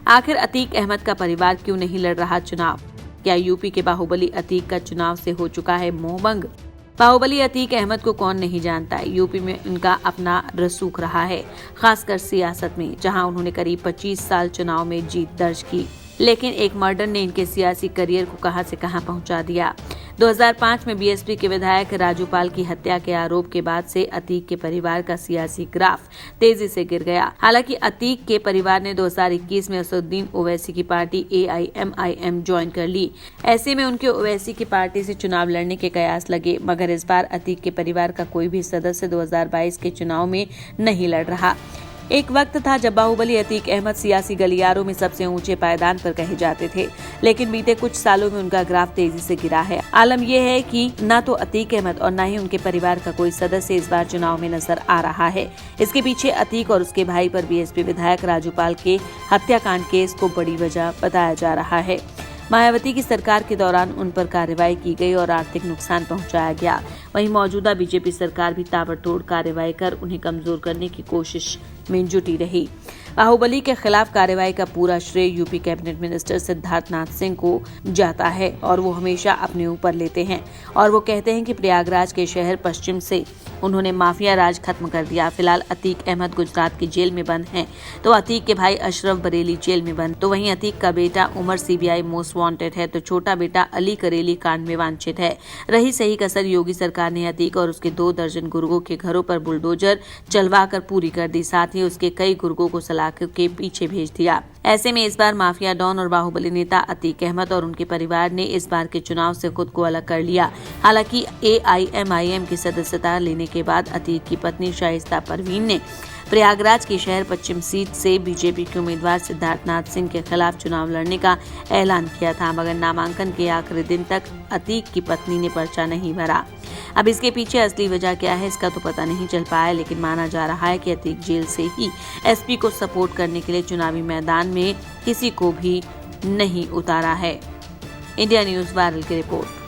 आखिर अतीक अहमद का परिवार क्यों नहीं लड़ रहा चुनाव? क्या यूपी के बाहुबली अतीक का चुनाव से हो चुका है मोहभंग? बाहुबली अतीक अहमद को कौन नहीं जानता है। यूपी में उनका अपना रसूख रहा है, खासकर सियासत में, जहां उन्होंने करीब 25 साल चुनाव में जीत दर्ज की। लेकिन एक मर्डर ने इनके सियासी करियर को कहां से कहां पहुंचा दिया। 2005 में बीएसपी के विधायक राजूपाल की हत्या के आरोप के बाद से अतीक के परिवार का सियासी ग्राफ तेजी से गिर गया। हालांकि अतीक के परिवार ने 2021 में असदुद्दीन ओवैसी की पार्टी AIMIM ज्वाइन कर ली। ऐसे में उनके ओवैसी की पार्टी से चुनाव लड़ने के कयास लगे, मगर इस बार अतीक के परिवार का कोई भी सदस्य 2022 के चुनाव में नहीं लड़ रहा। एक वक्त था जब बाहुबली अतीक अहमद सियासी गलियारों में सबसे ऊंचे पायदान पर कहे जाते थे, लेकिन बीते कुछ सालों में उनका ग्राफ तेजी से गिरा है। आलम यह है कि न तो अतीक अहमद और न ही उनके परिवार का कोई सदस्य इस बार चुनाव में नजर आ रहा है। इसके पीछे अतीक और उसके भाई पर बीएसपी विधायक राजूपाल के हत्याकांड केस को बड़ी वजह बताया जा रहा है। मायावती की सरकार के दौरान उन पर कार्रवाई की गई और आर्थिक नुकसान पहुंचाया गया। वहीं मौजूदा बीजेपी सरकार भी ताबड़तोड़ कार्रवाई कर उन्हें कमजोर करने की कोशिश में जुटी रही। बाहुबली के खिलाफ कार्रवाई का पूरा श्रेय UP cabinet minister Siddharthnath Singh को जाता है और वो हमेशा अपने ऊपर लेते हैं और वो कहते हैं कि प्रयागराज के शहर पश्चिम से उन्होंने माफिया राज खत्म कर दिया। फिलहाल अतीक अहमद गुजरात की जेल में बंद हैं, तो अतीक के भाई अशरफ बरेली जेल में बंद, तो वहीं अतीक का बेटा उमर CBI मोस्ट वांटेड है, तो छोटा बेटा अली करेली कांड में वांछित है। रही सही कसर योगी सरकार ने अतीक और उसके 2 दर्जन गुर्गों के घरों पर बुलडोजर चलवाकर पूरी कर दी, साथ ही उसके कई गुर्गों को सलाख के पीछे भेज दिया। ऐसे में इस बार माफिया डॉन और बाहुबली नेता अतीक अहमद और उनके परिवार ने इस बार के चुनाव से खुद को अलग कर लिया। हालांकि AIMIM की सदस्यता लेने के बाद अतीक की पत्नी शाइस्ता परवीन ने प्रयागराज की शहर पश्चिम सीट से बीजेपी के उम्मीदवार सिद्धार्थनाथ सिंह के खिलाफ चुनाव लड़ने का ऐलान किया था, मगर नामांकन के आखिरी दिन तक अतीक की पत्नी ने पर्चा नहीं भरा। अब इसके पीछे असली वजह क्या है इसका तो पता नहीं चल पाया, लेकिन माना जा रहा है कि अतीक जेल से ही SP को सपोर्ट करने के लिए चुनावी मैदान में किसी को भी नहीं उतारा है। इंडिया न्यूज वायरल की रिपोर्ट।